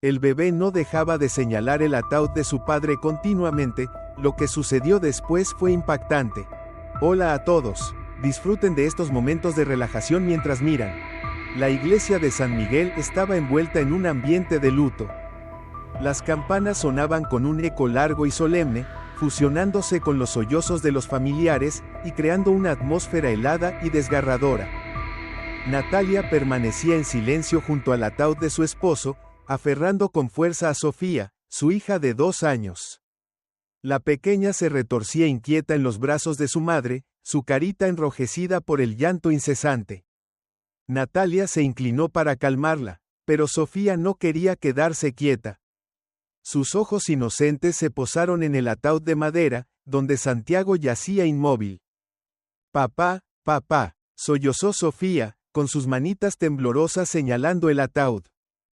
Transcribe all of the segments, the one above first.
El bebé no dejaba de señalar el ataúd de su padre continuamente. Lo que sucedió después fue impactante. Hola a todos. Disfruten de estos momentos de relajación mientras miran. La iglesia de San Miguel estaba envuelta en un ambiente de luto. Las campanas sonaban con un eco largo y solemne, fusionándose con los sollozos de los familiares, y creando una atmósfera helada y desgarradora. Natalia permanecía en silencio junto al ataúd de su esposo, aferrando con fuerza a Sofía, su hija de 2 años. La pequeña se retorcía inquieta en los brazos de su madre, su carita enrojecida por el llanto incesante. Natalia se inclinó para calmarla, pero Sofía no quería quedarse quieta. Sus ojos inocentes se posaron en el ataúd de madera, donde Santiago yacía inmóvil. Papá, papá, sollozó Sofía, con sus manitas temblorosas señalando el ataúd.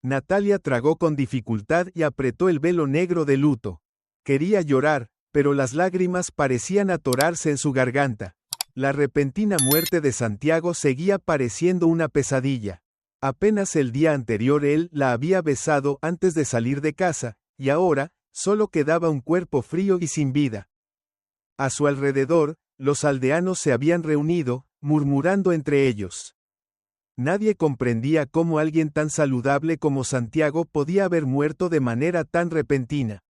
Natalia tragó con dificultad y apretó el velo negro de luto. Quería llorar, pero las lágrimas parecían atorarse en su garganta. La repentina muerte de Santiago seguía pareciendo una pesadilla. Apenas el día anterior él la había besado antes de salir de casa, y ahora, solo quedaba un cuerpo frío y sin vida. A su alrededor, los aldeanos se habían reunido, murmurando entre ellos. Nadie comprendía cómo alguien tan saludable como Santiago podía haber muerto de manera tan repentina.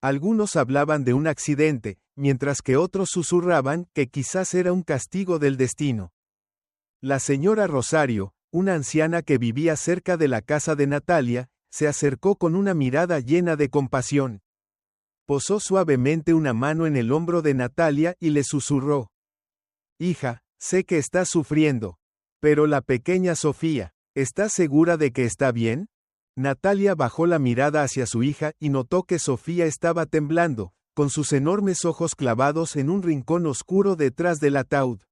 Algunos hablaban de un accidente, mientras que otros susurraban que quizás era un castigo del destino. La señora Rosario, una anciana que vivía cerca de la casa de Natalia, se acercó con una mirada llena de compasión. Posó suavemente una mano en el hombro de Natalia y le susurró: «Hija, sé que estás sufriendo. Pero la pequeña Sofía, ¿estás segura de que está bien?». Natalia bajó la mirada hacia su hija y notó que Sofía estaba temblando, con sus enormes ojos clavados en un rincón oscuro detrás del ataúd.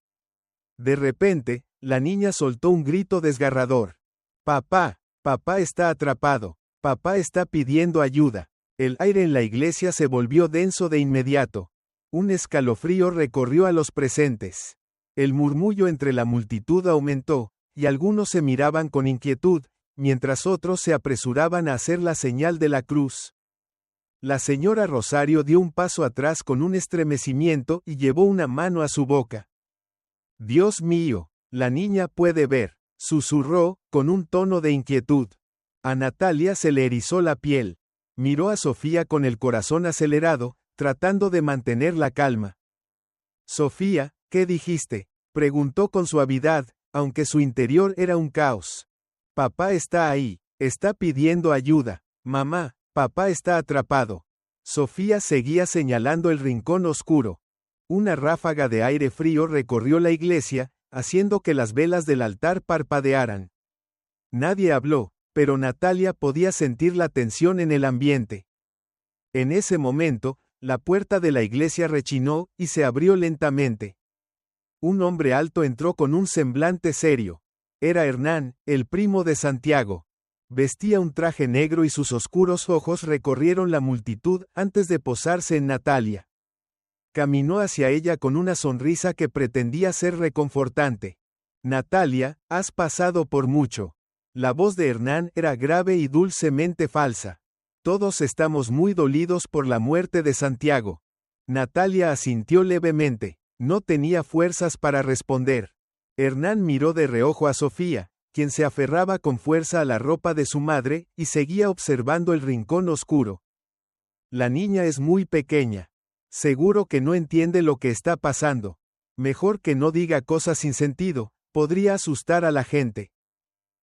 De repente, la niña soltó un grito desgarrador. «Papá, papá está atrapado. Papá está pidiendo ayuda». El aire en la iglesia se volvió denso de inmediato. Un escalofrío recorrió a los presentes. El murmullo entre la multitud aumentó, y algunos se miraban con inquietud, mientras otros se apresuraban a hacer la señal de la cruz. La señora Rosario dio un paso atrás con un estremecimiento y llevó una mano a su boca. «Dios mío, la niña puede ver», susurró, con un tono de inquietud. A Natalia se le erizó la piel. Miró a Sofía con el corazón acelerado, tratando de mantener la calma. «Sofía, ¿qué dijiste?», preguntó con suavidad, aunque su interior era un caos. «Papá está ahí, está pidiendo ayuda. Mamá, papá está atrapado». Sofía seguía señalando el rincón oscuro. Una ráfaga de aire frío recorrió la iglesia, haciendo que las velas del altar parpadearan. Nadie habló, pero Natalia podía sentir la tensión en el ambiente. En ese momento, la puerta de la iglesia rechinó y se abrió lentamente. Un hombre alto entró con un semblante serio. Era Hernán, el primo de Santiago. Vestía un traje negro y sus oscuros ojos recorrieron la multitud antes de posarse en Natalia. Caminó hacia ella con una sonrisa que pretendía ser reconfortante. «Natalia, has pasado por mucho». La voz de Hernán era grave y dulcemente falsa. «Todos estamos muy dolidos por la muerte de Santiago». Natalia asintió levemente. No tenía fuerzas para responder. Hernán miró de reojo a Sofía, quien se aferraba con fuerza a la ropa de su madre, y seguía observando el rincón oscuro. «La niña es muy pequeña. Seguro que no entiende lo que está pasando. Mejor que no diga cosas sin sentido, podría asustar a la gente».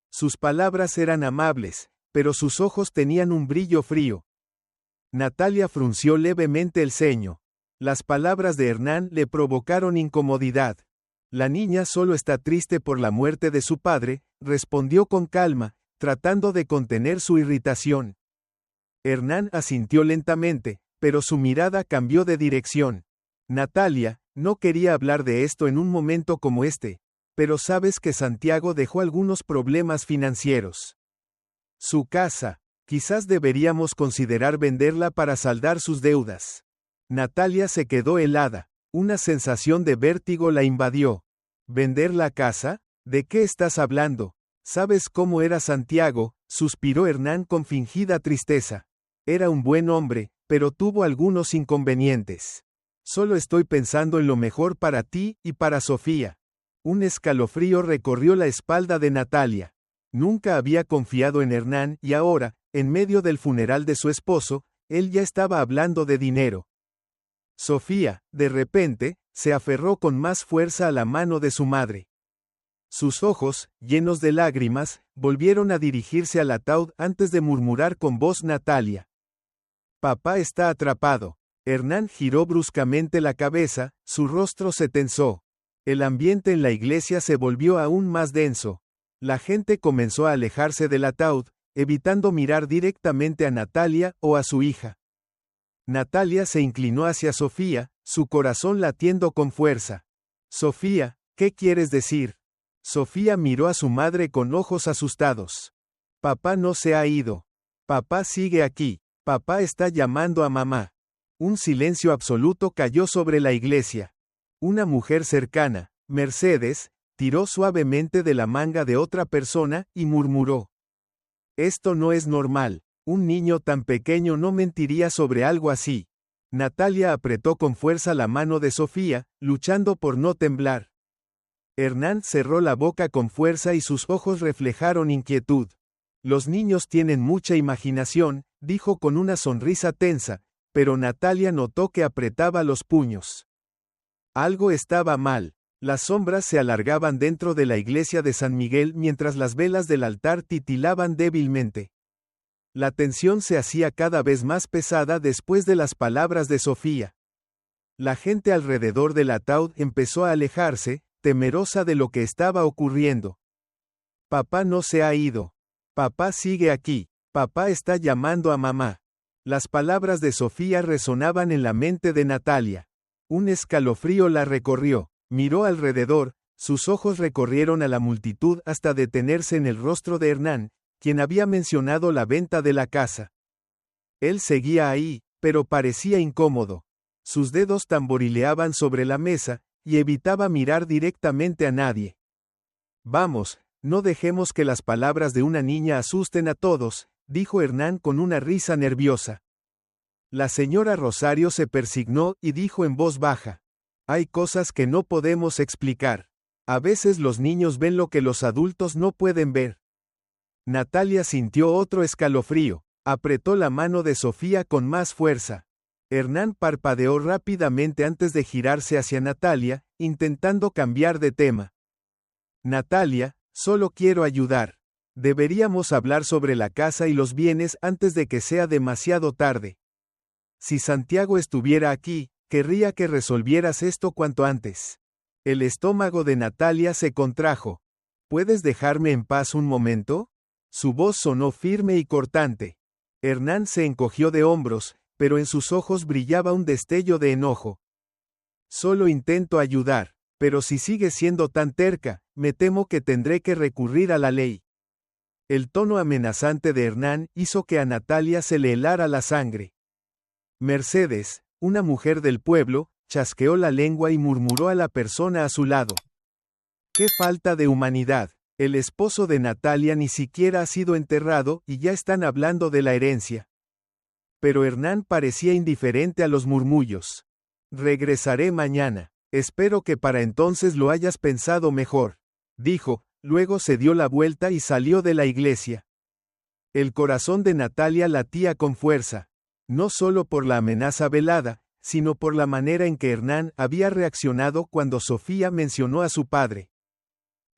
Sus palabras eran amables, pero sus ojos tenían un brillo frío. Natalia frunció levemente el ceño. Las palabras de Hernán le provocaron incomodidad. «La niña solo está triste por la muerte de su padre», respondió con calma, tratando de contener su irritación. Hernán asintió lentamente, pero su mirada cambió de dirección. «Natalia, no quería hablar de esto en un momento como este, pero sabes que Santiago dejó algunos problemas financieros. Su casa, quizás deberíamos considerar venderla para saldar sus deudas». Natalia se quedó helada. Una sensación de vértigo la invadió. ¿Vender la casa? ¿De qué estás hablando? ¿Sabes cómo era Santiago? suspiró Hernán con fingida tristeza. Era un buen hombre, pero tuvo algunos inconvenientes. Solo estoy pensando en lo mejor para ti y para Sofía. Un escalofrío recorrió la espalda de Natalia. Nunca había confiado en Hernán y ahora, en medio del funeral de su esposo, él ya estaba hablando de dinero. Sofía, de repente, se aferró con más fuerza a la mano de su madre. Sus ojos, llenos de lágrimas, volvieron a dirigirse al ataúd antes de murmurar con voz Natalia. Papá está atrapado. Hernán giró bruscamente la cabeza, su rostro se tensó. El ambiente en la iglesia se volvió aún más denso. La gente comenzó a alejarse del ataúd, evitando mirar directamente a Natalia o a su hija. Natalia se inclinó hacia Sofía, su corazón latiendo con fuerza. Sofía, ¿qué quieres decir? Sofía miró a su madre con ojos asustados. Papá no se ha ido. Papá sigue aquí. Papá está llamando a mamá. Un silencio absoluto cayó sobre la iglesia. Una mujer cercana, Mercedes, tiró suavemente de la manga de otra persona y murmuró. Esto no es normal. Un niño tan pequeño no mentiría sobre algo así. Natalia apretó con fuerza la mano de Sofía, luchando por no temblar. Hernán cerró la boca con fuerza y sus ojos reflejaron inquietud. Los niños tienen mucha imaginación, dijo con una sonrisa tensa, pero Natalia notó que apretaba los puños. Algo estaba mal. Las sombras se alargaban dentro de la iglesia de San Miguel mientras las velas del altar titilaban débilmente. La tensión se hacía cada vez más pesada después de las palabras de Sofía. La gente alrededor del ataúd empezó a alejarse, temerosa de lo que estaba ocurriendo. Papá no se ha ido. Papá sigue aquí. Papá está llamando a mamá. Las palabras de Sofía resonaban en la mente de Natalia. Un escalofrío la recorrió. Miró alrededor, sus ojos recorrieron a la multitud hasta detenerse en el rostro de Hernán, quien había mencionado la venta de la casa. Él seguía ahí, pero parecía incómodo. Sus dedos tamborileaban sobre la mesa, y evitaba mirar directamente a nadie. Vamos, no dejemos que las palabras de una niña asusten a todos, dijo Hernán con una risa nerviosa. La señora Rosario se persignó y dijo en voz baja. Hay cosas que no podemos explicar. A veces los niños ven lo que los adultos no pueden ver. Natalia sintió otro escalofrío, apretó la mano de Sofía con más fuerza. Hernán parpadeó rápidamente antes de girarse hacia Natalia, intentando cambiar de tema. Natalia, solo quiero ayudar. Deberíamos hablar sobre la casa y los bienes antes de que sea demasiado tarde. Si Santiago estuviera aquí, querría que resolvieras esto cuanto antes. El estómago de Natalia se contrajo. ¿Puedes dejarme en paz un momento? Su voz sonó firme y cortante. Hernán se encogió de hombros, pero en sus ojos brillaba un destello de enojo. Solo intento ayudar, pero si sigues siendo tan terca, me temo que tendré que recurrir a la ley. El tono amenazante de Hernán hizo que a Natalia se le helara la sangre. Mercedes, una mujer del pueblo, chasqueó la lengua y murmuró a la persona a su lado. ¡Qué falta de humanidad! El esposo de Natalia ni siquiera ha sido enterrado y ya están hablando de la herencia. Pero Hernán parecía indiferente a los murmullos. Regresaré mañana. Espero que para entonces lo hayas pensado mejor, dijo, luego se dio la vuelta y salió de la iglesia. El corazón de Natalia latía con fuerza. No solo por la amenaza velada, sino por la manera en que Hernán había reaccionado cuando Sofía mencionó a su padre.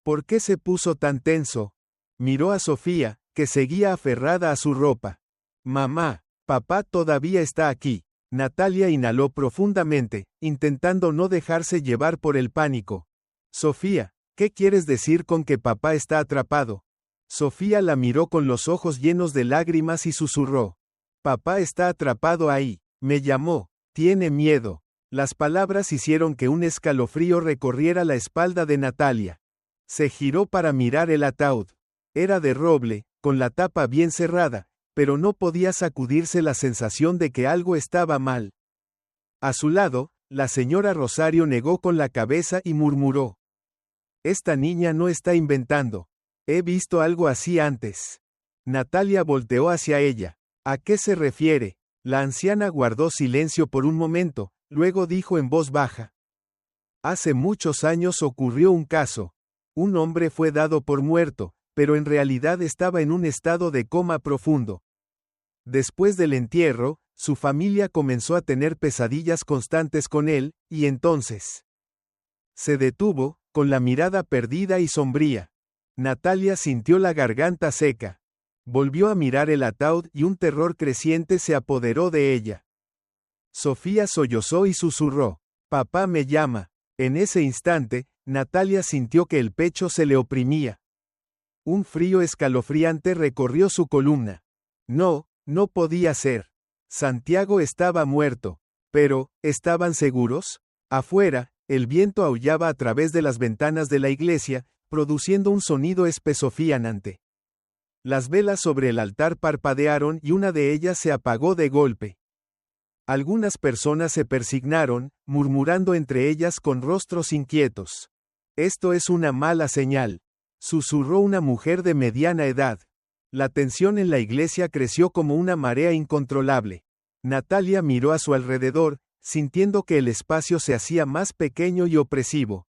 ¿Por qué se puso tan tenso? Miró a Sofía, que seguía aferrada a su ropa. Mamá, papá todavía está aquí. Natalia inhaló profundamente, intentando no dejarse llevar por el pánico. Sofía, ¿qué quieres decir con que papá está atrapado? Sofía la miró con los ojos llenos de lágrimas y susurró. Papá está atrapado ahí. Me llamó. Tiene miedo. Las palabras hicieron que un escalofrío recorriera la espalda de Natalia. Se giró para mirar el ataúd. Era de roble, con la tapa bien cerrada, pero no podía sacudirse la sensación de que algo estaba mal. A su lado, la señora Rosario negó con la cabeza y murmuró. Esta niña no está inventando. He visto algo así antes. Natalia volteó hacia ella. ¿A qué se refiere? La anciana guardó silencio por un momento, luego dijo en voz baja. Hace muchos años ocurrió un caso. Un hombre fue dado por muerto, pero en realidad estaba en un estado de coma profundo. Después del entierro, su familia comenzó a tener pesadillas constantes con él, y entonces se detuvo, con la mirada perdida y sombría. Natalia sintió la garganta seca. Volvió a mirar el ataúd y un terror creciente se apoderó de ella. Sofía sollozó y susurró, «Papá me llama». En ese instante, Natalia sintió que el pecho se le oprimía. Un frío escalofriante recorrió su columna. No, no podía ser. Santiago estaba muerto. Pero, ¿estaban seguros? Afuera, el viento aullaba a través de las ventanas de la iglesia, produciendo un sonido espesofianante. Las velas sobre el altar parpadearon y una de ellas se apagó de golpe. Algunas personas se persignaron, murmurando entre ellas con rostros inquietos. «Esto es una mala señal», susurró una mujer de mediana edad. La tensión en la iglesia creció como una marea incontrolable. Natalia miró a su alrededor, sintiendo que el espacio se hacía más pequeño y opresivo.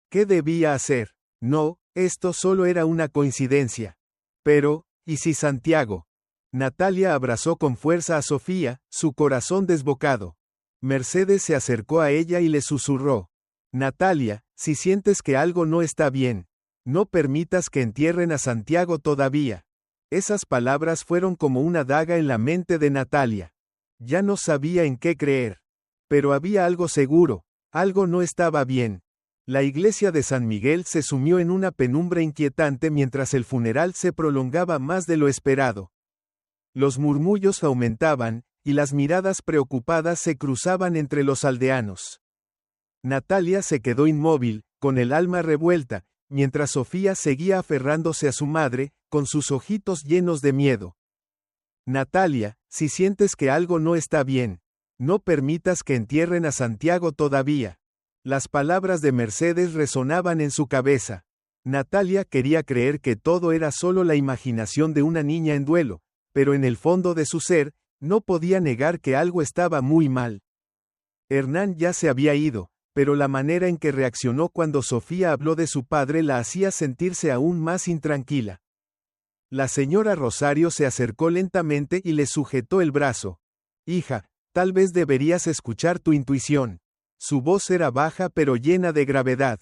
¿Qué debía hacer? No, esto solo era una coincidencia. Pero, ¿y si Santiago? Natalia abrazó con fuerza a Sofía, su corazón desbocado. Mercedes se acercó a ella y le susurró. Natalia, si sientes que algo no está bien, no permitas que entierren a Santiago todavía. Esas palabras fueron como una daga en la mente de Natalia. Ya no sabía en qué creer. Pero había algo seguro, algo no estaba bien. La iglesia de San Miguel se sumió en una penumbra inquietante mientras el funeral se prolongaba más de lo esperado. Los murmullos aumentaban, y las miradas preocupadas se cruzaban entre los aldeanos. Natalia se quedó inmóvil, con el alma revuelta, mientras Sofía seguía aferrándose a su madre, con sus ojitos llenos de miedo. Natalia, si sientes que algo no está bien, no permitas que entierren a Santiago todavía. Las palabras de Mercedes resonaban en su cabeza. Natalia quería creer que todo era solo la imaginación de una niña en duelo, pero en el fondo de su ser, no podía negar que algo estaba muy mal. Hernán ya se había ido, pero la manera en que reaccionó cuando Sofía habló de su padre la hacía sentirse aún más intranquila. La señora Rosario se acercó lentamente y le sujetó el brazo. Hija, tal vez deberías escuchar tu intuición. Su voz era baja pero llena de gravedad.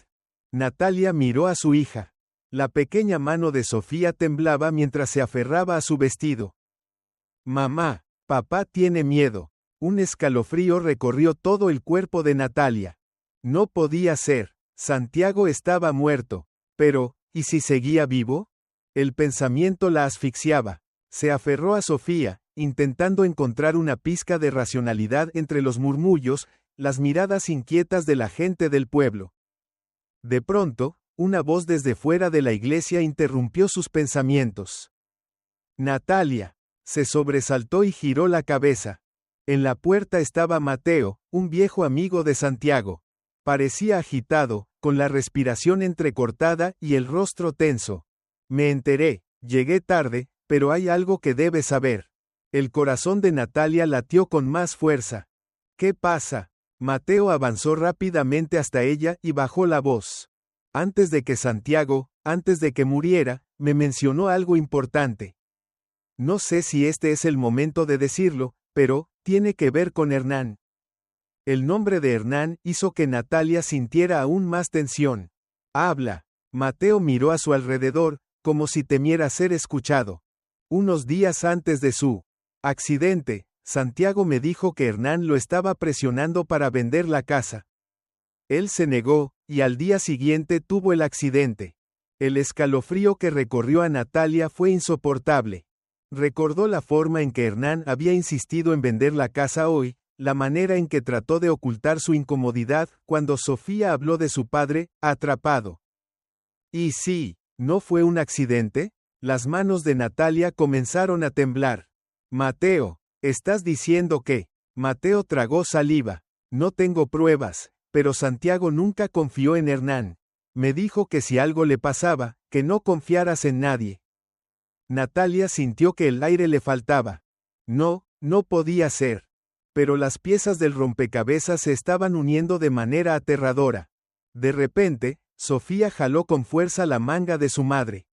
Natalia miró a su hija. La pequeña mano de Sofía temblaba mientras se aferraba a su vestido. Mamá, papá tiene miedo. Un escalofrío recorrió todo el cuerpo de Natalia. No podía ser. Santiago estaba muerto. Pero, ¿y si seguía vivo? El pensamiento la asfixiaba. Se aferró a Sofía, intentando encontrar una pizca de racionalidad entre los murmullos, las miradas inquietas de la gente del pueblo. De pronto, una voz desde fuera de la iglesia interrumpió sus pensamientos. Natalia. Se sobresaltó y giró la cabeza. En la puerta estaba Mateo, un viejo amigo de Santiago. Parecía agitado, con la respiración entrecortada y el rostro tenso. Me enteré, llegué tarde, pero hay algo que debes saber. El corazón de Natalia latió con más fuerza. ¿Qué pasa? Mateo avanzó rápidamente hasta ella y bajó la voz. Antes de que muriera, me mencionó algo importante. No sé si este es el momento de decirlo, pero, tiene que ver con Hernán. El nombre de Hernán hizo que Natalia sintiera aún más tensión. Habla. Mateo miró a su alrededor, como si temiera ser escuchado. Unos días antes de su accidente, Santiago me dijo que Hernán lo estaba presionando para vender la casa. Él se negó, y al día siguiente tuvo el accidente. El escalofrío que recorrió a Natalia fue insoportable. Recordó la forma en que Hernán había insistido en vender la casa hoy, la manera en que trató de ocultar su incomodidad cuando Sofía habló de su padre, atrapado. ¿Y sí, no fue un accidente? Las manos de Natalia comenzaron a temblar. Mateo, ¿estás diciendo que? Mateo tragó saliva. No tengo pruebas, pero Santiago nunca confió en Hernán. Me dijo que si algo le pasaba, que no confiaras en nadie. Natalia sintió que el aire le faltaba. No, no podía ser. Pero las piezas del rompecabezas se estaban uniendo de manera aterradora. De repente, Sofía jaló con fuerza la manga de su madre.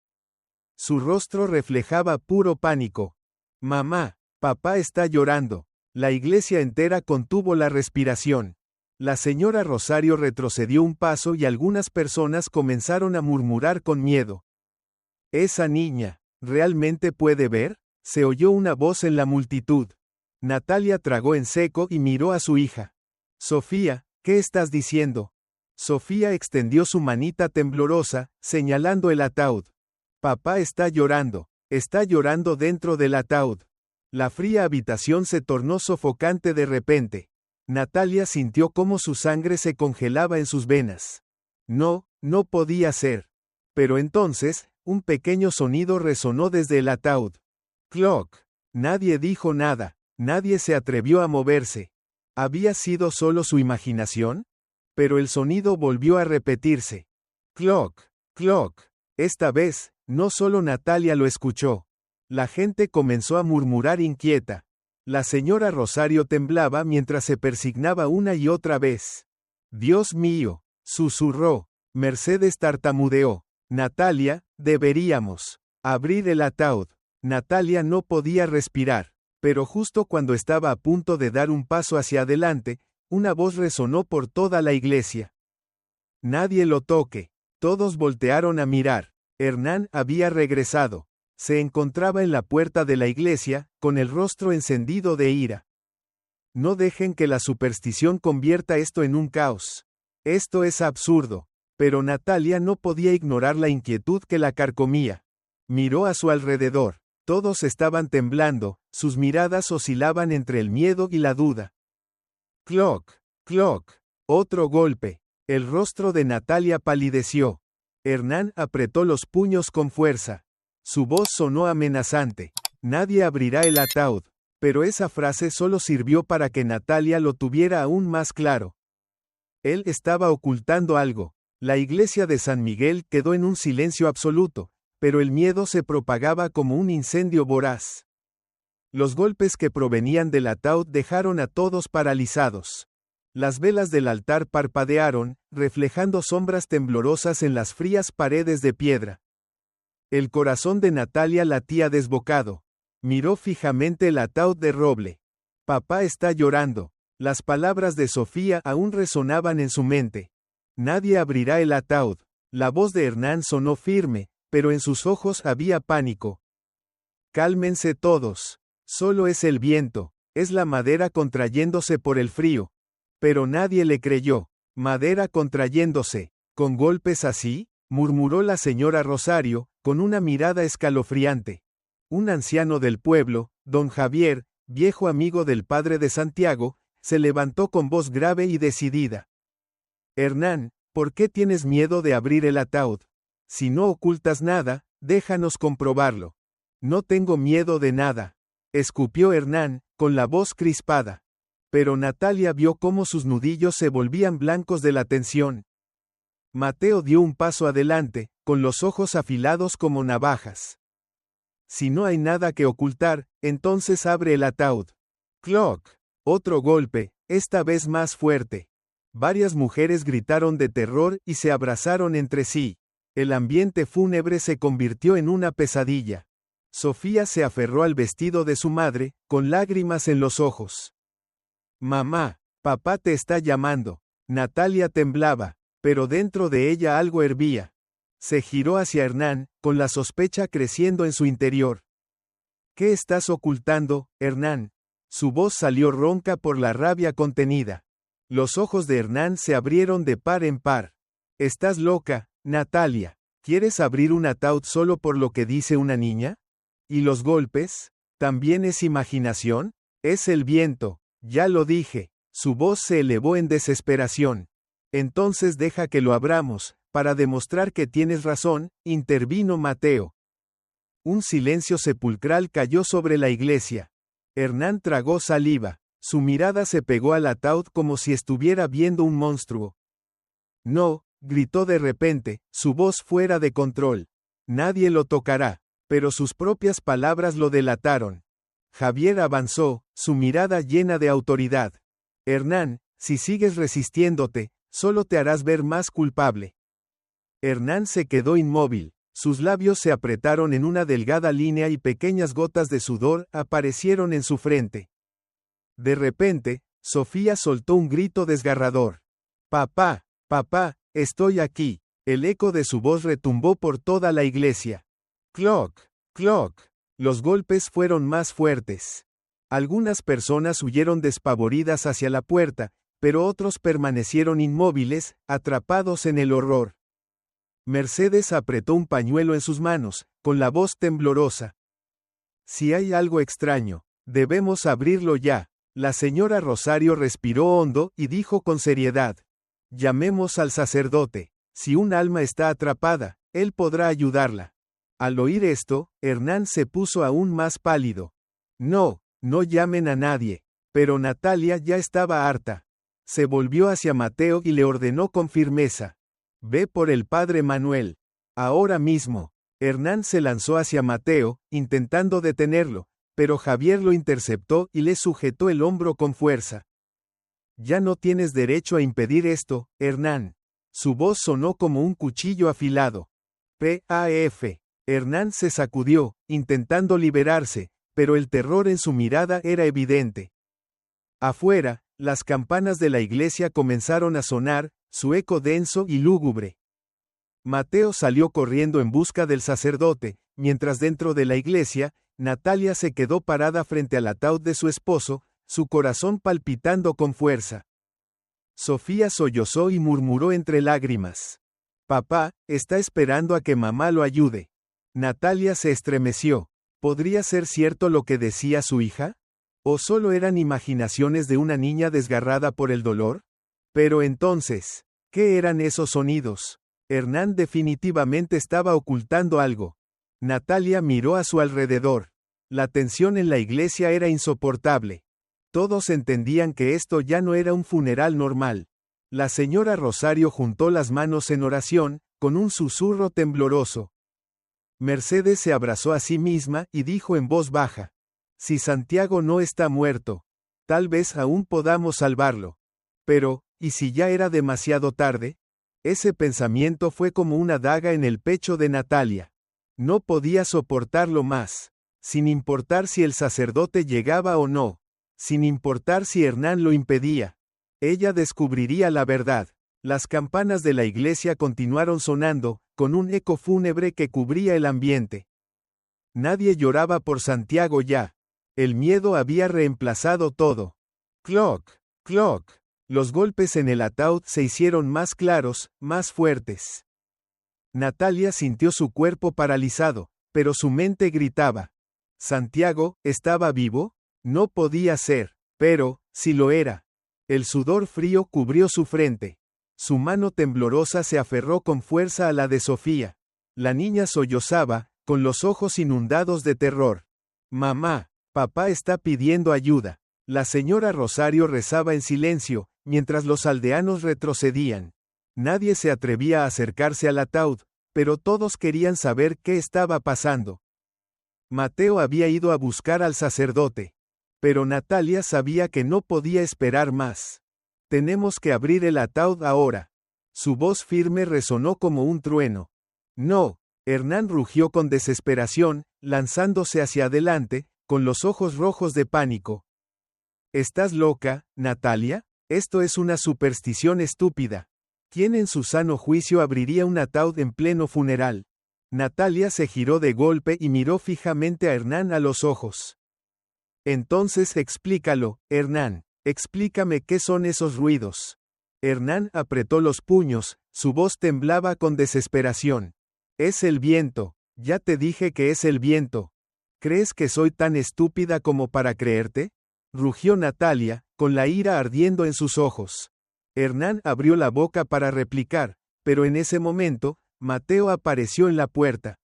Su rostro reflejaba puro pánico. Mamá, papá está llorando. La iglesia entera contuvo la respiración. La señora Rosario retrocedió un paso y algunas personas comenzaron a murmurar con miedo. «¿Esa niña realmente puede ver?», se oyó una voz en la multitud. Natalia tragó en seco y miró a su hija. «Sofía, ¿qué estás diciendo?». Sofía extendió su manita temblorosa, señalando el ataúd. «Papá está llorando dentro del ataúd». La fría habitación se tornó sofocante de repente. Natalia sintió cómo su sangre se congelaba en sus venas. No, no podía ser. Pero entonces, un pequeño sonido resonó desde el ataúd. Clock. Nadie dijo nada, nadie se atrevió a moverse. ¿Había sido solo su imaginación? Pero el sonido volvió a repetirse. Clock, clock. Esta vez, no solo Natalia lo escuchó. La gente comenzó a murmurar inquieta. La señora Rosario temblaba mientras se persignaba una y otra vez. «Dios mío», susurró. Mercedes tartamudeó. «Natalia, deberíamos abrir el ataúd». Natalia no podía respirar, pero justo cuando estaba a punto de dar un paso hacia adelante, una voz resonó por toda la iglesia. «Nadie lo toque». Todos voltearon a mirar. Hernán había regresado. Se encontraba en la puerta de la iglesia, con el rostro encendido de ira. «No dejen que la superstición convierta esto en un caos. Esto es absurdo». Pero Natalia no podía ignorar la inquietud que la carcomía. Miró a su alrededor. Todos estaban temblando, sus miradas oscilaban entre el miedo y la duda. Clock, clock. Otro golpe. El rostro de Natalia palideció. Hernán apretó los puños con fuerza. Su voz sonó amenazante. «Nadie abrirá el ataúd». Pero esa frase solo sirvió para que Natalia lo tuviera aún más claro. Él estaba ocultando algo. La iglesia de San Miguel quedó en un silencio absoluto, pero el miedo se propagaba como un incendio voraz. Los golpes que provenían del ataúd dejaron a todos paralizados. Las velas del altar parpadearon, reflejando sombras temblorosas en las frías paredes de piedra. El corazón de Natalia latía desbocado. Miró fijamente el ataúd de roble. «Papá está llorando». Las palabras de Sofía aún resonaban en su mente. «Nadie abrirá el ataúd». La voz de Hernán sonó firme, pero en sus ojos había pánico. «Cálmense todos. Solo es el viento, es la madera contrayéndose por el frío». Pero nadie le creyó. «Madera contrayéndose. ¿Con golpes así?», murmuró la señora Rosario, con una mirada escalofriante. Un anciano del pueblo, don Javier, viejo amigo del padre de Santiago, se levantó con voz grave y decidida. «Hernán, ¿por qué tienes miedo de abrir el ataúd? Si no ocultas nada, déjanos comprobarlo». «No tengo miedo de nada», escupió Hernán, con la voz crispada. Pero Natalia vio cómo sus nudillos se volvían blancos de la tensión. Mateo dio un paso adelante, con los ojos afilados como navajas. «Si no hay nada que ocultar, entonces abre el ataúd». Clock. Otro golpe, esta vez más fuerte. Varias mujeres gritaron de terror y se abrazaron entre sí. El ambiente fúnebre se convirtió en una pesadilla. Sofía se aferró al vestido de su madre, con lágrimas en los ojos. «Mamá, papá te está llamando». Natalia temblaba, pero dentro de ella algo hervía. Se giró hacia Hernán, con la sospecha creciendo en su interior. «¿Qué estás ocultando, Hernán?». Su voz salió ronca por la rabia contenida. Los ojos de Hernán se abrieron de par en par. «¿Estás loca, Natalia? ¿Quieres abrir un ataúd solo por lo que dice una niña? ¿Y los golpes? ¿También es imaginación? Es el viento, ya lo dije». Su voz se elevó en desesperación. «Entonces deja que lo abramos, para demostrar que tienes razón», intervino Mateo. Un silencio sepulcral cayó sobre la iglesia. Hernán tragó saliva. Su mirada se pegó al ataúd como si estuviera viendo un monstruo. «No», gritó de repente, su voz fuera de control. «Nadie lo tocará». pero sus propias palabras lo delataron. Javier avanzó, su mirada llena de autoridad. Hernán, si sigues resistiéndote, solo te harás ver más culpable. Hernán se quedó inmóvil, sus labios se apretaron en una delgada línea y pequeñas gotas de sudor aparecieron en su frente. De repente, Sofía soltó un grito desgarrador. «Papá, papá, estoy aquí». El eco de su voz retumbó por toda la iglesia. «Cloc, cloc». Los golpes fueron más fuertes. Algunas personas huyeron despavoridas hacia la puerta, pero otros permanecieron inmóviles, atrapados en el horror. Mercedes apretó un pañuelo en sus manos, con la voz temblorosa. «Si hay algo extraño, debemos abrirlo ya». La señora Rosario respiró hondo y dijo con seriedad. «Llamemos al sacerdote. Si un alma está atrapada, él podrá ayudarla». Al oír esto, Hernán se puso aún más pálido. «No, no llamen a nadie». Pero Natalia ya estaba harta. Se volvió hacia Mateo y le ordenó con firmeza. «Ve por el padre Manuel. Ahora mismo». Hernán se lanzó hacia Mateo, intentando detenerlo, pero Javier lo interceptó y le sujetó el hombro con fuerza. «Ya no tienes derecho a impedir esto, Hernán». Su voz sonó como un cuchillo afilado. «P.A.F». Hernán se sacudió, intentando liberarse, pero el terror en su mirada era evidente. Afuera, las campanas de la iglesia comenzaron a sonar, su eco denso y lúgubre. Mateo salió corriendo en busca del sacerdote, mientras dentro de la iglesia, Natalia se quedó parada frente al ataúd de su esposo, su corazón palpitando con fuerza. Sofía sollozó y murmuró entre lágrimas. «Papá, está esperando a que mamá lo ayude». Natalia se estremeció. ¿Podría ser cierto lo que decía su hija? ¿O solo eran imaginaciones de una niña desgarrada por el dolor? Pero entonces, ¿qué eran esos sonidos? Hernán definitivamente estaba ocultando algo. Natalia miró a su alrededor. La tensión en la iglesia era insoportable. Todos entendían que esto ya no era un funeral normal. La señora Rosario juntó las manos en oración, con un susurro tembloroso. Mercedes se abrazó a sí misma y dijo en voz baja: «Si Santiago no está muerto, tal vez aún podamos salvarlo. Pero, ¿y si ya era demasiado tarde?». Ese pensamiento fue como una daga en el pecho de Natalia. No podía soportarlo más. Sin importar si el sacerdote llegaba o no. Sin importar si Hernán lo impedía. Ella descubriría la verdad. Las campanas de la iglesia continuaron sonando, con un eco fúnebre que cubría el ambiente. Nadie lloraba por Santiago ya. El miedo había reemplazado todo. Cloc, cloc. Los golpes en el ataúd se hicieron más claros, más fuertes. Natalia sintió su cuerpo paralizado, pero su mente gritaba. ¿Santiago estaba vivo? No podía ser, pero, si lo era. El sudor frío cubrió su frente. Su mano temblorosa se aferró con fuerza a la de Sofía. La niña sollozaba, con los ojos inundados de terror. «Mamá, papá está pidiendo ayuda». La señora Rosario rezaba en silencio, mientras los aldeanos retrocedían. Nadie se atrevía a acercarse al ataúd, pero todos querían saber qué estaba pasando. Mateo había ido a buscar al sacerdote. Pero Natalia sabía que no podía esperar más. «Tenemos que abrir el ataúd ahora». Su voz firme resonó como un trueno. «No». Hernán rugió con desesperación, lanzándose hacia adelante, con los ojos rojos de pánico. «¿Estás loca, Natalia? Esto es una superstición estúpida. ¿Quién en su sano juicio abriría un ataúd en pleno funeral?». Natalia se giró de golpe y miró fijamente a Hernán a los ojos. «Entonces explícalo, Hernán. Explícame qué son esos ruidos». Hernán apretó los puños, su voz temblaba con desesperación. «Es el viento. Ya te dije que es el viento. ¿Crees que soy tan estúpida como para creerte?», rugió Natalia, con la ira ardiendo en sus ojos. Hernán abrió la boca para replicar, pero en ese momento, Mateo apareció en la puerta.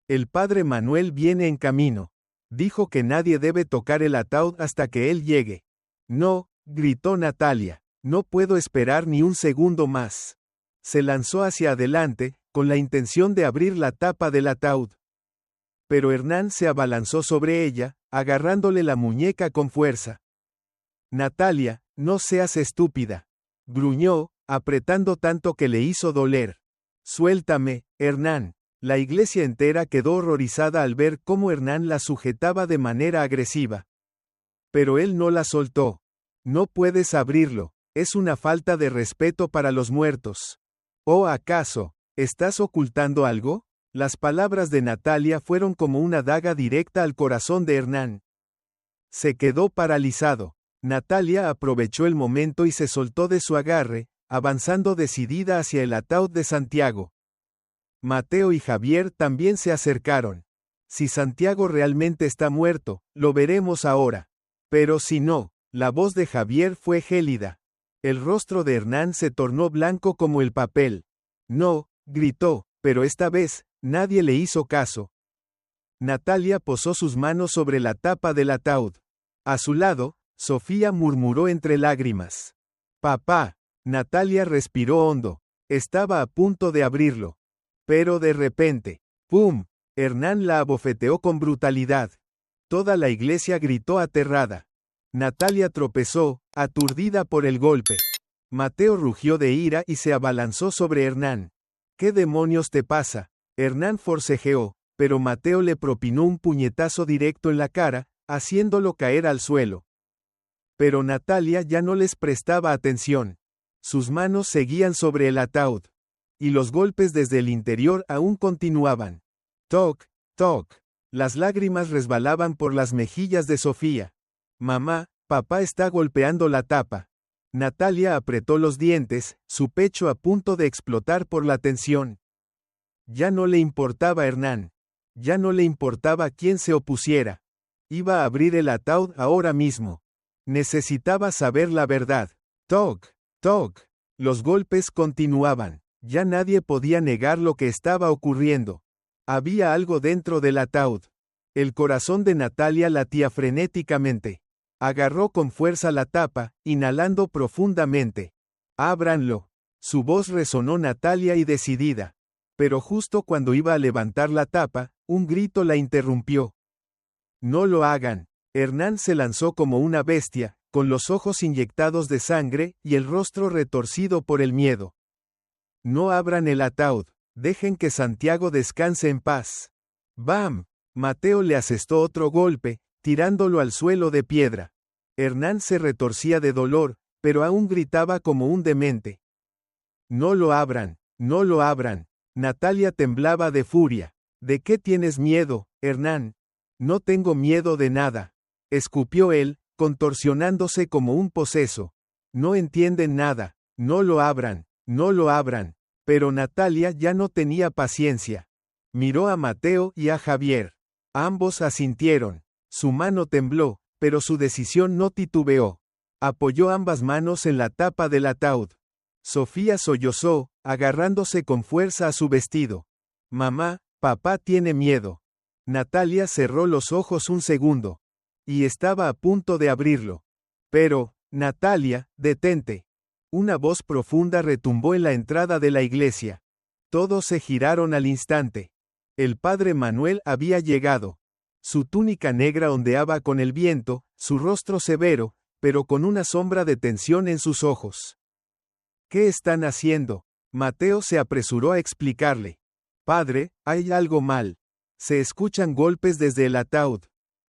«El padre Manuel viene en camino. Dijo que nadie debe tocar el ataúd hasta que él llegue». «No», gritó Natalia, «no puedo esperar ni un segundo más». Se lanzó hacia adelante, con la intención de abrir la tapa del ataúd. pero Hernán se abalanzó sobre ella, agarrándole la muñeca con fuerza. Natalia, no seas estúpida, gruñó, apretando tanto que le hizo doler. Suéltame, Hernán. La iglesia entera quedó horrorizada al ver cómo Hernán la sujetaba de manera agresiva. Pero él no la soltó. No puedes abrirlo, es una falta de respeto para los muertos. ¿O acaso, estás ocultando algo? Las palabras de Natalia fueron como una daga directa al corazón de Hernán. Se quedó paralizado. Natalia aprovechó el momento y se soltó de su agarre, avanzando decidida hacia el ataúd de Santiago. Mateo y Javier también se acercaron. Si Santiago realmente está muerto, lo veremos ahora. Pero si no, la voz de Javier fue gélida. El rostro de Hernán se tornó blanco como el papel. No, gritó, pero esta vez, nadie le hizo caso. Natalia posó sus manos sobre la tapa del ataúd. A su lado, Sofía murmuró entre lágrimas. Papá. Natalia respiró hondo. Estaba a punto de abrirlo. Pero de repente, ¡pum! Hernán la abofeteó con brutalidad. Toda la iglesia gritó aterrada. Natalia tropezó, aturdida por el golpe. Mateo rugió de ira y se abalanzó sobre Hernán. ¿Qué demonios te pasa? Hernán forcejeó, pero Mateo le propinó un puñetazo directo en la cara, haciéndolo caer al suelo. Pero Natalia ya no les prestaba atención. Sus manos seguían sobre el ataúd. Y los golpes desde el interior aún continuaban. Toc, toc. Las lágrimas resbalaban por las mejillas de Sofía. Mamá, papá está golpeando la tapa. Natalia apretó los dientes, su pecho a punto de explotar por la tensión. Ya no le importaba Hernán. Ya no le importaba quién se opusiera. Iba a abrir el ataúd ahora mismo. Necesitaba saber la verdad. Toc, toc. Los golpes continuaban. Ya nadie podía negar lo que estaba ocurriendo. Había algo dentro del ataúd. El corazón de Natalia latía frenéticamente. Agarró con fuerza la tapa, inhalando profundamente. ¡Ábranlo! Su voz resonó Natalia y decidida. Pero justo cuando iba a levantar la tapa, un grito la interrumpió. No lo hagan. Hernán se lanzó como una bestia, con los ojos inyectados de sangre y el rostro retorcido por el miedo. No abran el ataúd, dejen que Santiago descanse en paz. ¡Bam! Mateo le asestó otro golpe, tirándolo al suelo de piedra. Hernán se retorcía de dolor, pero aún gritaba como un demente. No lo abran, no lo abran. Natalia temblaba de furia. ¿De qué tienes miedo, Hernán? No tengo miedo de nada. Escupió él, contorsionándose como un poseso. No entienden nada. No lo abran, no lo abran. Pero Natalia ya no tenía paciencia. Miró a Mateo y a Javier. Ambos asintieron. Su mano tembló, pero su decisión no titubeó. Apoyó ambas manos en la tapa del ataúd. Sofía sollozó, agarrándose con fuerza a su vestido. Mamá, papá tiene miedo. Natalia cerró los ojos un segundo. Y estaba a punto de abrirlo. Pero, Natalia, detente. Una voz profunda retumbó en la entrada de la iglesia. Todos se giraron al instante. El padre Manuel había llegado. Su túnica negra ondeaba con el viento, su rostro severo, pero con una sombra de tensión en sus ojos. ¿Qué están haciendo? Mateo se apresuró a explicarle. Padre, hay algo mal. Se escuchan golpes desde el ataúd.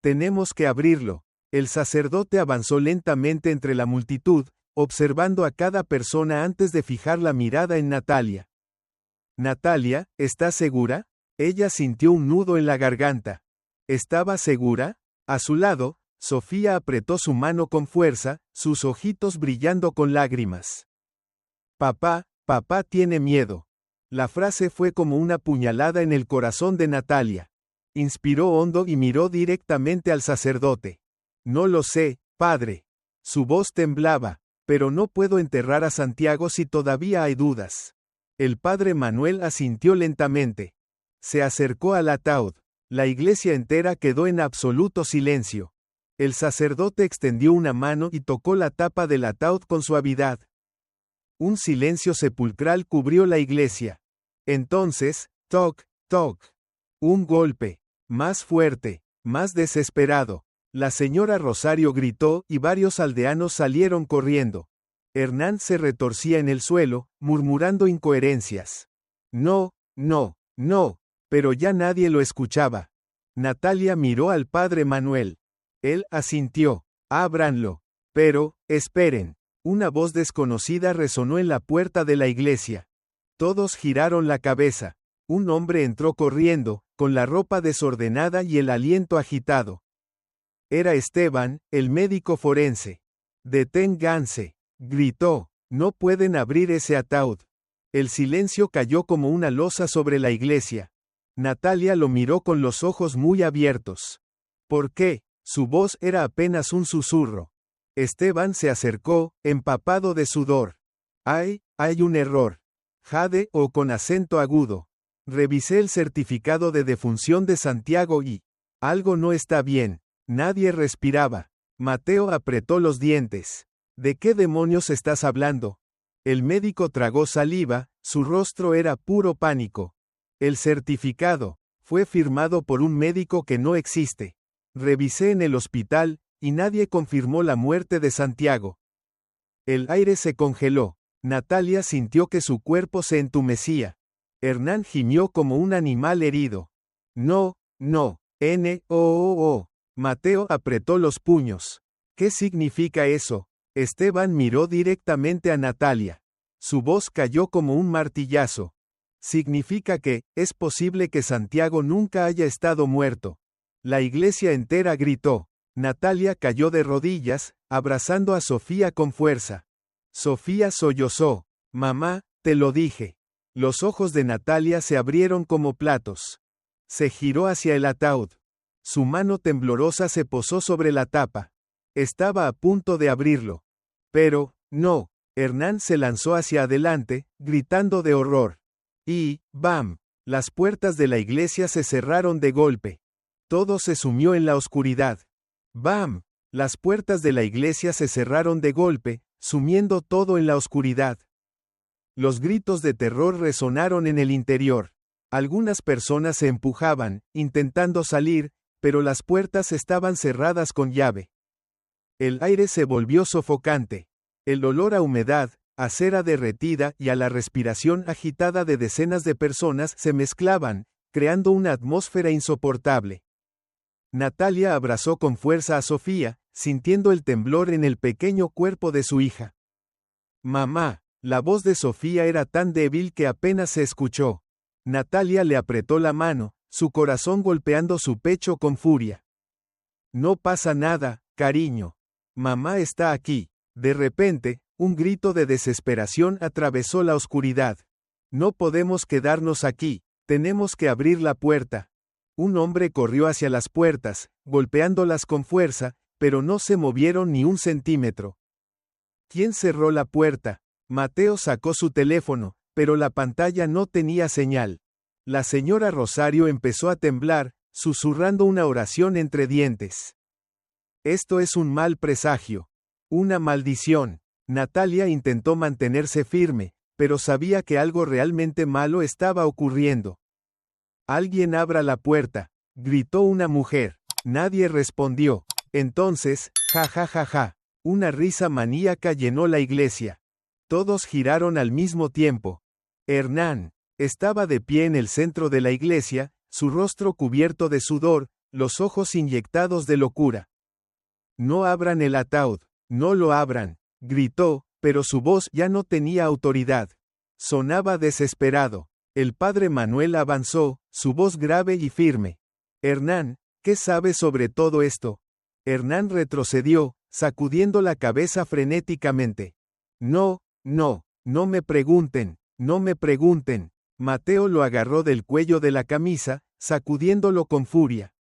Tenemos que abrirlo. El sacerdote avanzó lentamente entre la multitud, observando a cada persona antes de fijar la mirada en Natalia. Natalia, ¿estás segura? Ella sintió un nudo en la garganta. ¿Estaba segura? A su lado, Sofía apretó su mano con fuerza, sus ojitos brillando con lágrimas. Papá, papá tiene miedo. La frase fue como una puñalada en el corazón de Natalia. Inspiró hondo y miró directamente al sacerdote. No lo sé, padre. Su voz temblaba, pero no puedo enterrar a Santiago si todavía hay dudas. El padre Manuel asintió lentamente. Se acercó al ataúd. La iglesia entera quedó en absoluto silencio. El sacerdote extendió una mano y tocó la tapa del ataúd con suavidad. Un silencio sepulcral cubrió la iglesia. Entonces, toc, toc. Un golpe. Más fuerte, más desesperado. La señora Rosario gritó y varios aldeanos salieron corriendo. Hernán se retorcía en el suelo, murmurando incoherencias. No, no, no, pero ya nadie lo escuchaba. Natalia miró al padre Manuel. Él asintió. Ábranlo. Pero, esperen. Una voz desconocida resonó en la puerta de la iglesia. Todos giraron la cabeza. Un hombre entró corriendo, con la ropa desordenada y el aliento agitado. Era Esteban, el médico forense. Deténganse, gritó. No pueden abrir ese ataúd. El silencio cayó como una losa sobre la iglesia. Natalia lo miró con los ojos muy abiertos. ¿Por qué? Su voz era apenas un susurro. Esteban se acercó, empapado de sudor. Hay un error. Jade o con acento agudo. Revisé el certificado de defunción de Santiago y algo no está bien. Nadie respiraba. Mateo apretó los dientes. ¿De qué demonios estás hablando? El médico tragó saliva, su rostro era puro pánico. El certificado fue firmado por un médico que no existe. Revisé en el hospital, y nadie confirmó la muerte de Santiago. El aire se congeló. Natalia sintió que su cuerpo se entumecía. Hernán gimió como un animal herido. No, no, no. Mateo apretó los puños. ¿Qué significa eso? Esteban miró directamente a Natalia. Su voz cayó como un martillazo. Significa que, es posible que Santiago nunca haya estado muerto. La iglesia entera gritó. Natalia cayó de rodillas, abrazando a Sofía con fuerza. Sofía sollozó. Mamá, te lo dije. Los ojos de Natalia se abrieron como platos. Se giró hacia el ataúd. Su mano temblorosa se posó sobre la tapa. Estaba a punto de abrirlo. Pero, no. Hernán se lanzó hacia adelante, gritando de horror. Y, ¡bam! Las puertas de la iglesia se cerraron de golpe. Todo se sumió en la oscuridad. ¡Bam! Las puertas de la iglesia se cerraron de golpe, sumiendo todo en la oscuridad. Los gritos de terror resonaron en el interior. Algunas personas se empujaban, intentando salir, pero las puertas estaban cerradas con llave. El aire se volvió sofocante. El olor a humedad, a cera derretida y a la respiración agitada de decenas de personas se mezclaban, creando una atmósfera insoportable. Natalia abrazó con fuerza a Sofía, sintiendo el temblor en el pequeño cuerpo de su hija. Mamá. La voz de Sofía era tan débil que apenas se escuchó. Natalia le apretó la mano, su corazón golpeando su pecho con furia. No pasa nada, cariño. Mamá está aquí. De repente, un grito de desesperación atravesó la oscuridad. No podemos quedarnos aquí, tenemos que abrir la puerta. Un hombre corrió hacia las puertas, golpeándolas con fuerza, pero no se movieron ni un centímetro. ¿Quién cerró la puerta? Mateo sacó su teléfono, pero la pantalla no tenía señal. La señora Rosario empezó a temblar, susurrando una oración entre dientes. Esto es un mal presagio. Una maldición. Natalia intentó mantenerse firme, pero sabía que algo realmente malo estaba ocurriendo. Alguien abra la puerta, gritó una mujer. Nadie respondió. Entonces, ja ja ja ja. Una risa maníaca llenó la iglesia. Todos giraron al mismo tiempo. Hernán estaba de pie en el centro de la iglesia, su rostro cubierto de sudor, los ojos inyectados de locura. No abran el ataúd, no lo abran, gritó, pero su voz ya no tenía autoridad. Sonaba desesperado. El padre Manuel avanzó, su voz grave y firme. Hernán, ¿qué sabes sobre todo esto? Hernán retrocedió, sacudiendo la cabeza frenéticamente. No me pregunten, no me pregunten. Mateo lo agarró del cuello de la camisa, sacudiéndolo con furia.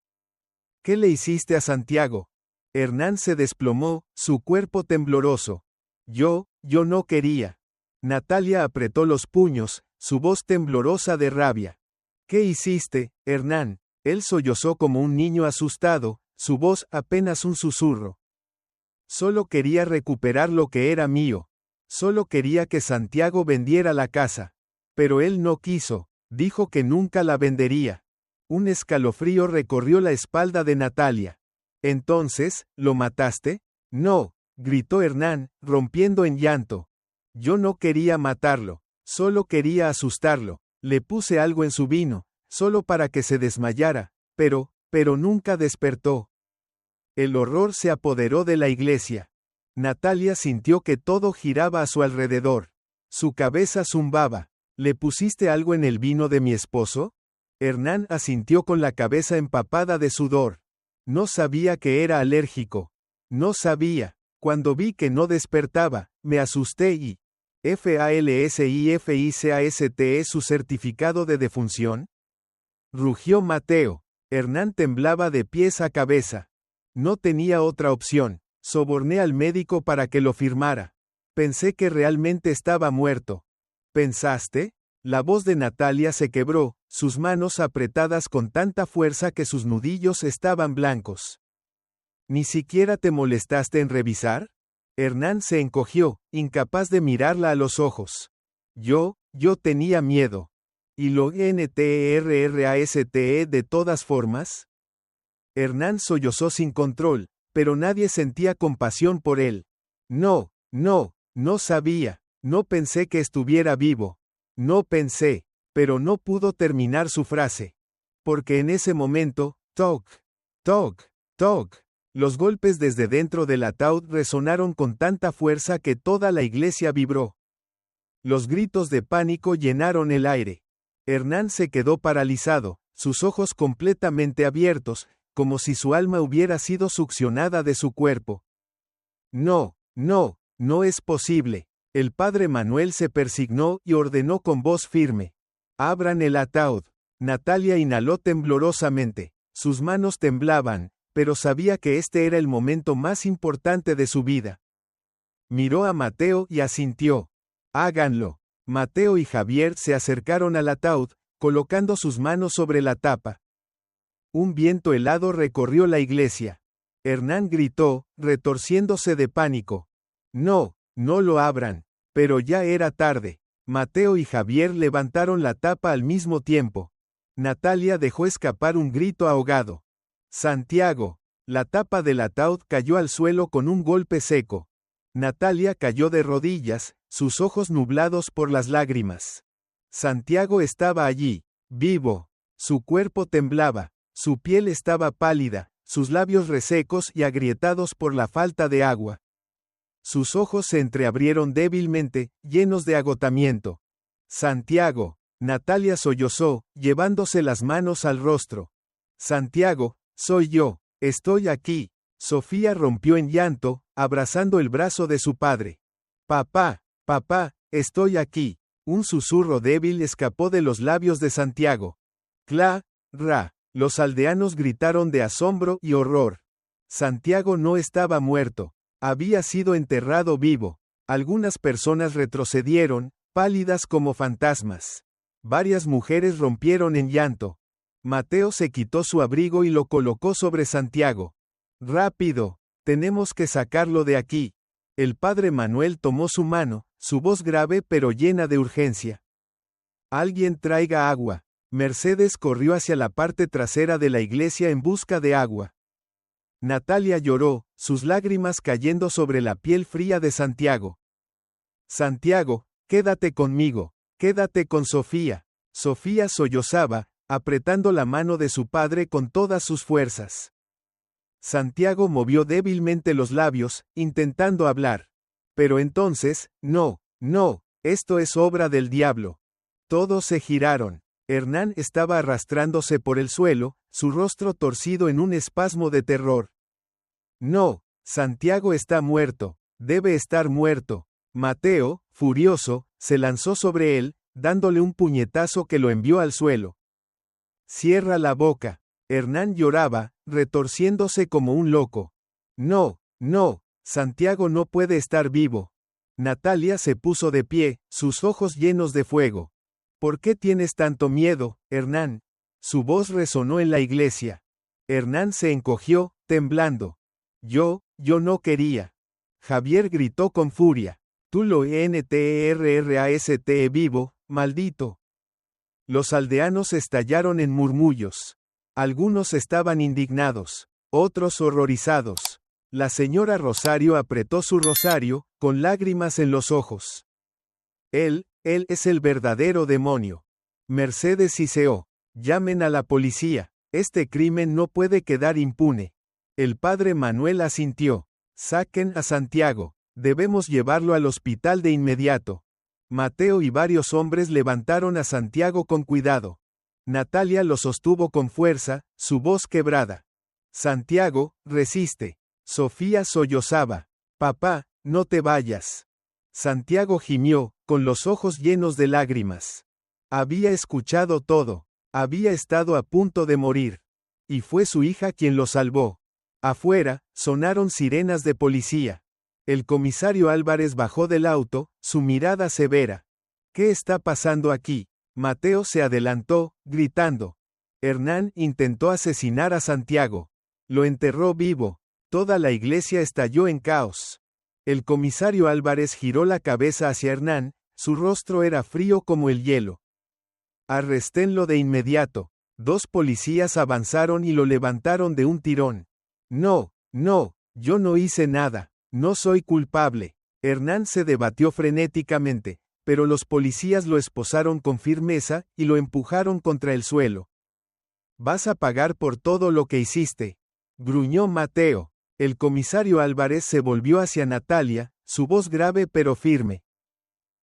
¿Qué le hiciste a Santiago? Hernán se desplomó, su cuerpo tembloroso. Yo no quería. Natalia apretó los puños, su voz temblorosa de rabia. ¿Qué hiciste, Hernán? Él sollozó como un niño asustado, su voz apenas un susurro. Solo quería recuperar lo que era mío. Solo quería que Santiago vendiera la casa. Pero él no quiso, dijo que nunca la vendería. Un escalofrío recorrió la espalda de Natalia. Entonces, ¿lo mataste? No, gritó Hernán, rompiendo en llanto. Yo no quería matarlo, solo quería asustarlo. Le puse algo en su vino, solo para que se desmayara, pero nunca despertó. El horror se apoderó de la iglesia. Natalia sintió que todo giraba a su alrededor. Su cabeza zumbaba. ¿Le pusiste algo en el vino de mi esposo? Hernán asintió con la cabeza empapada de sudor. No sabía que era alérgico. No sabía. Cuando vi que no despertaba, me asusté y... ¿FALSIFICASTE su certificado de defunción? Rugió Mateo. Hernán temblaba de pies a cabeza. No tenía otra opción. Soborné al médico para que lo firmara. Pensé que realmente estaba muerto. ¿Pensaste? La voz de Natalia se quebró, sus manos apretadas con tanta fuerza que sus nudillos estaban blancos. ¿Ni siquiera te molestaste en revisar? Hernán se encogió, incapaz de mirarla a los ojos. Yo tenía miedo. ¿Y lo NTRRASTE de todas formas? Hernán sollozó sin control, pero nadie sentía compasión por él. No sabía, no pensé que estuviera vivo. No pensé, pero no pudo terminar su frase. Porque en ese momento, toc, toc, toc, los golpes desde dentro del ataúd resonaron con tanta fuerza que toda la iglesia vibró. Los gritos de pánico llenaron el aire. Hernán se quedó paralizado, sus ojos completamente abiertos, como si su alma hubiera sido succionada de su cuerpo. No es posible. El padre Manuel se persignó y ordenó con voz firme. Abran el ataúd. Natalia inhaló temblorosamente. Sus manos temblaban, pero sabía que este era el momento más importante de su vida. Miró a Mateo y asintió. Háganlo. Mateo y Javier se acercaron al ataúd, colocando sus manos sobre la tapa. Un viento helado recorrió la iglesia. Hernán gritó, retorciéndose de pánico. No lo abran. Pero ya era tarde. Mateo y Javier levantaron la tapa al mismo tiempo. Natalia dejó escapar un grito ahogado. Santiago. La tapa del ataúd cayó al suelo con un golpe seco. Natalia cayó de rodillas, sus ojos nublados por las lágrimas. Santiago estaba allí, vivo. Su cuerpo temblaba, su piel estaba pálida, sus labios resecos y agrietados por la falta de agua. Sus ojos se entreabrieron débilmente, llenos de agotamiento. Santiago. Natalia sollozó, llevándose las manos al rostro. Santiago, soy yo, estoy aquí. Sofía rompió en llanto, abrazando el brazo de su padre. Papá, estoy aquí. Un susurro débil escapó de los labios de Santiago. Ra. Los aldeanos gritaron de asombro y horror. Santiago no estaba muerto. Había sido enterrado vivo. Algunas personas retrocedieron, pálidas como fantasmas. Varias mujeres rompieron en llanto. Mateo se quitó su abrigo y lo colocó sobre Santiago. Rápido, tenemos que sacarlo de aquí. El padre Manuel tomó su mano, su voz grave pero llena de urgencia. Alguien traiga agua. Mercedes corrió hacia la parte trasera de la iglesia en busca de agua. Natalia lloró, sus lágrimas cayendo sobre la piel fría de Santiago. Santiago, quédate conmigo, quédate con Sofía. Sofía sollozaba, apretando la mano de su padre con todas sus fuerzas. Santiago movió débilmente los labios, intentando hablar. Pero entonces, no, esto es obra del diablo. Todos se giraron. Hernán estaba arrastrándose por el suelo, su rostro torcido en un espasmo de terror. No, Santiago está muerto, debe estar muerto. Mateo, furioso, se lanzó sobre él, dándole un puñetazo que lo envió al suelo. Cierra la boca. Hernán lloraba, retorciéndose como un loco. No, Santiago no puede estar vivo. Natalia se puso de pie, sus ojos llenos de fuego. ¿Por qué tienes tanto miedo, Hernán? Su voz resonó en la iglesia. Hernán se encogió, temblando. Yo no quería. Javier gritó con furia. Tú lo NTRRASTE vivo, maldito. Los aldeanos estallaron en murmullos. Algunos estaban indignados, otros horrorizados. La señora Rosario apretó su rosario, con lágrimas en los ojos. Él es el verdadero demonio. Mercedes y Seo, llamen a la policía. Este crimen no puede quedar impune. El padre Manuel asintió. Saquen a Santiago. Debemos llevarlo al hospital de inmediato. Mateo y varios hombres levantaron a Santiago con cuidado. Natalia lo sostuvo con fuerza, su voz quebrada. Santiago, resiste. Sofía sollozaba. Papá, no te vayas. Santiago gimió, con los ojos llenos de lágrimas. Había escuchado todo. Había estado a punto de morir. Y fue su hija quien lo salvó. Afuera, sonaron sirenas de policía. El comisario Álvarez bajó del auto, su mirada severa. ¿Qué está pasando aquí? Mateo se adelantó, gritando. Hernán intentó asesinar a Santiago. Lo enterró vivo. Toda la iglesia estalló en caos. El comisario Álvarez giró la cabeza hacia Hernán, su rostro era frío como el hielo. Arréstenlo de inmediato. 2 policías avanzaron y lo levantaron de un tirón. No, yo no hice nada. No soy culpable. Hernán se debatió frenéticamente, pero los policías lo esposaron con firmeza y lo empujaron contra el suelo. Vas a pagar por todo lo que hiciste, gruñó Mateo. El comisario Álvarez se volvió hacia Natalia, su voz grave pero firme.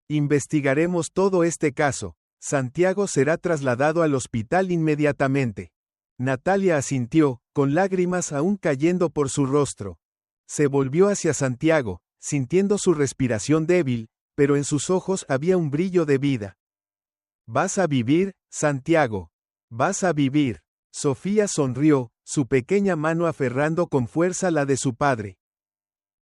Investigaremos todo este caso. Santiago será trasladado al hospital inmediatamente. Natalia asintió, con lágrimas aún cayendo por su rostro. Se volvió hacia Santiago, sintiendo su respiración débil, pero en sus ojos había un brillo de vida. Vas a vivir, Santiago. Vas a vivir. Sofía sonrió, su pequeña mano aferrando con fuerza la de su padre.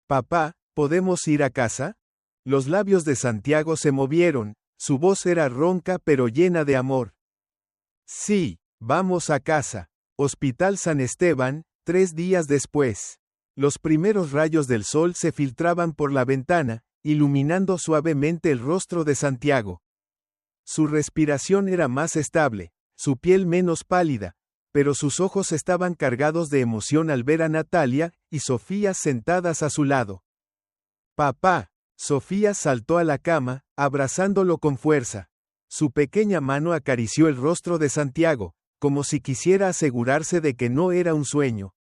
Papá, ¿podemos ir a casa? Los labios de Santiago se movieron, su voz era ronca pero llena de amor. Sí, vamos a casa. Hospital San Esteban, 3 días después. Los primeros rayos del sol se filtraban por la ventana, iluminando suavemente el rostro de Santiago. Su respiración era más estable, su piel menos pálida, pero sus ojos estaban cargados de emoción al ver a Natalia y Sofía sentadas a su lado. Papá. Sofía saltó a la cama, abrazándolo con fuerza. Su pequeña mano acarició el rostro de Santiago, como si quisiera asegurarse de que no era un sueño.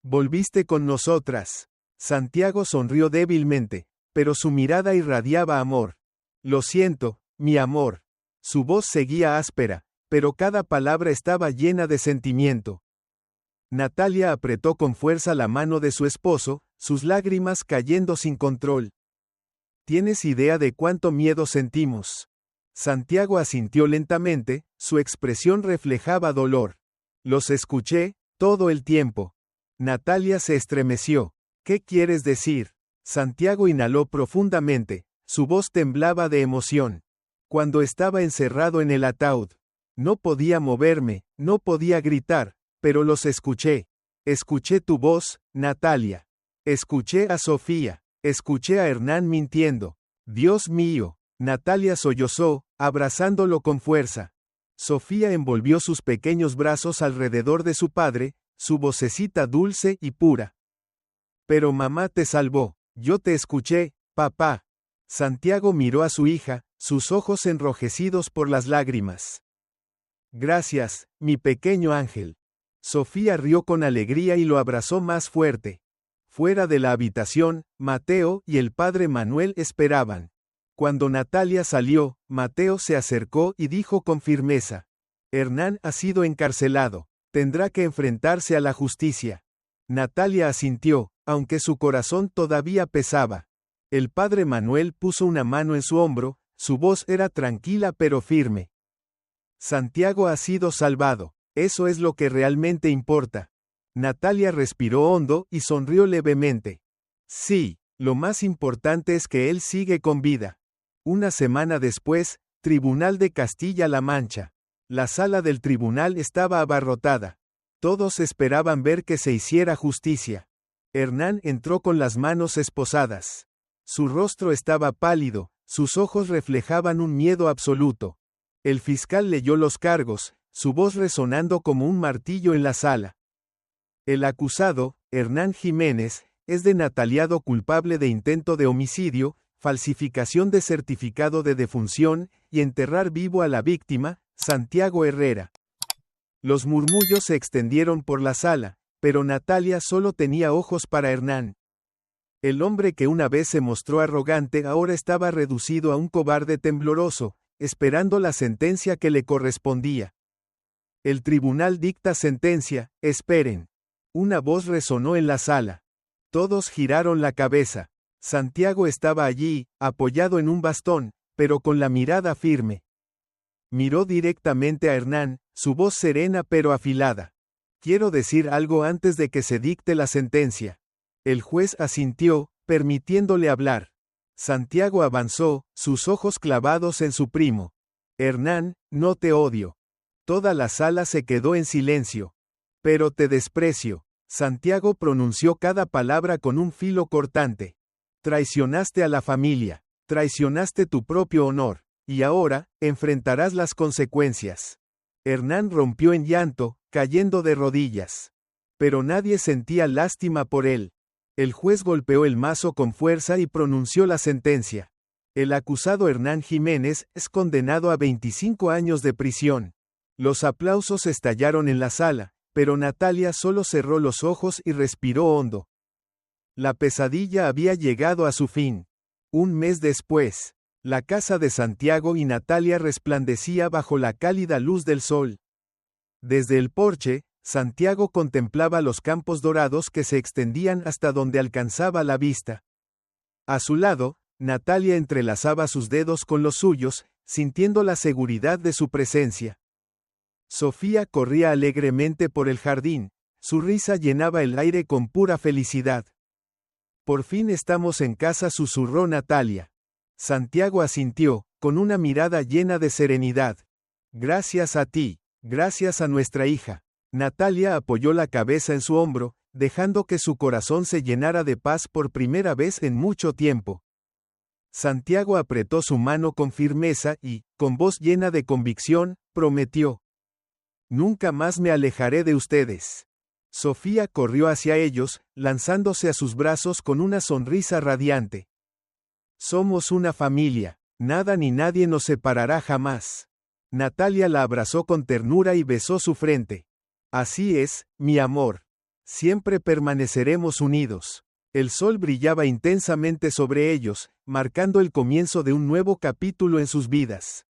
Volviste con nosotras. Santiago sonrió débilmente, pero su mirada irradiaba amor. Lo siento, mi amor. Su voz seguía áspera, pero cada palabra estaba llena de sentimiento. Natalia apretó con fuerza la mano de su esposo, sus lágrimas cayendo sin control. ¿Tienes idea de cuánto miedo sentimos? Santiago asintió lentamente, su expresión reflejaba dolor. Los escuché, todo el tiempo. Natalia se estremeció. ¿Qué quieres decir? Santiago inhaló profundamente, su voz temblaba de emoción. Cuando estaba encerrado en el ataúd. No podía moverme, no podía gritar, pero los escuché. Escuché tu voz, Natalia. Escuché a Sofía. Escuché a Hernán mintiendo. Dios mío. Natalia sollozó, abrazándolo con fuerza. Sofía envolvió sus pequeños brazos alrededor de su padre, su vocecita dulce y pura. Pero mamá te salvó. Yo te escuché, papá. Santiago miró a su hija, sus ojos enrojecidos por las lágrimas. Gracias, mi pequeño ángel. Sofía rió con alegría y lo abrazó más fuerte. Fuera de la habitación, Mateo y el padre Manuel esperaban. Cuando Natalia salió, Mateo se acercó y dijo con firmeza: Hernán ha sido encarcelado. Tendrá que enfrentarse a la justicia. Natalia asintió, aunque su corazón todavía pesaba. El padre Manuel puso una mano en su hombro, su voz era tranquila pero firme. Santiago ha sido salvado. Eso es lo que realmente importa. Natalia respiró hondo y sonrió levemente. Sí, lo más importante es que él sigue con vida. Una semana después, Tribunal de Castilla-La Mancha. La sala del tribunal estaba abarrotada. Todos esperaban ver que se hiciera justicia. Hernán entró con las manos esposadas. Su rostro estaba pálido, sus ojos reflejaban un miedo absoluto. El fiscal leyó los cargos, su voz resonando como un martillo en la sala. El acusado, Hernán Jiménez, es denataliado culpable de intento de homicidio, falsificación de certificado de defunción, y enterrar vivo a la víctima, Santiago Herrera. Los murmullos se extendieron por la sala, pero Natalia solo tenía ojos para Hernán. El hombre que una vez se mostró arrogante ahora estaba reducido a un cobarde tembloroso, esperando la sentencia que le correspondía. El tribunal dicta sentencia, esperen. Una voz resonó en la sala. Todos giraron la cabeza. Santiago estaba allí, apoyado en un bastón, pero con la mirada firme. Miró directamente a Hernán, su voz serena pero afilada. Quiero decir algo antes de que se dicte la sentencia. El juez asintió, permitiéndole hablar. Santiago avanzó, sus ojos clavados en su primo. Hernán, no te odio. Toda la sala se quedó en silencio. Pero te desprecio. Santiago pronunció cada palabra con un filo cortante. Traicionaste a la familia. Traicionaste tu propio honor. Y ahora, enfrentarás las consecuencias. Hernán rompió en llanto, cayendo de rodillas. Pero nadie sentía lástima por él. El juez golpeó el mazo con fuerza y pronunció la sentencia. El acusado Hernán Jiménez es condenado a 25 años de prisión. Los aplausos estallaron en la sala, pero Natalia solo cerró los ojos y respiró hondo. La pesadilla había llegado a su fin. Un mes después, la casa de Santiago y Natalia resplandecía bajo la cálida luz del sol. Desde el porche, Santiago contemplaba los campos dorados que se extendían hasta donde alcanzaba la vista. A su lado, Natalia entrelazaba sus dedos con los suyos, sintiendo la seguridad de su presencia. Sofía corría alegremente por el jardín, su risa llenaba el aire con pura felicidad. Por fin estamos en casa, susurró Natalia. Santiago asintió, con una mirada llena de serenidad. Gracias a ti, gracias a nuestra hija. Natalia apoyó la cabeza en su hombro, dejando que su corazón se llenara de paz por primera vez en mucho tiempo. Santiago apretó su mano con firmeza y, con voz llena de convicción, prometió: Nunca más me alejaré de ustedes. Sofía corrió hacia ellos, lanzándose a sus brazos con una sonrisa radiante. Somos una familia, nada ni nadie nos separará jamás. Natalia la abrazó con ternura y besó su frente. Así es, mi amor. Siempre permaneceremos unidos. El sol brillaba intensamente sobre ellos, marcando el comienzo de un nuevo capítulo en sus vidas.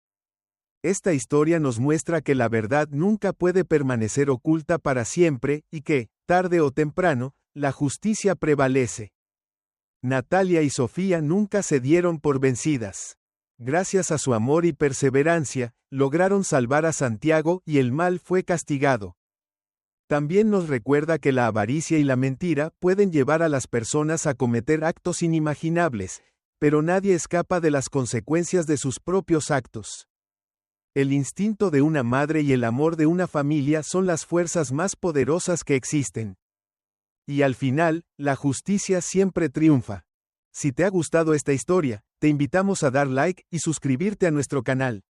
Esta historia nos muestra que la verdad nunca puede permanecer oculta para siempre, y que, tarde o temprano, la justicia prevalece. Natalia y Sofía nunca se dieron por vencidas. Gracias a su amor y perseverancia, lograron salvar a Santiago y el mal fue castigado. También nos recuerda que la avaricia y la mentira pueden llevar a las personas a cometer actos inimaginables, pero nadie escapa de las consecuencias de sus propios actos. El instinto de una madre y el amor de una familia son las fuerzas más poderosas que existen. Y al final, la justicia siempre triunfa. Si te ha gustado esta historia, te invitamos a dar like y suscribirte a nuestro canal.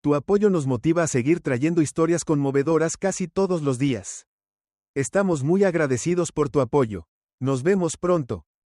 Tu apoyo nos motiva a seguir trayendo historias conmovedoras casi todos los días. Estamos muy agradecidos por tu apoyo. Nos vemos pronto.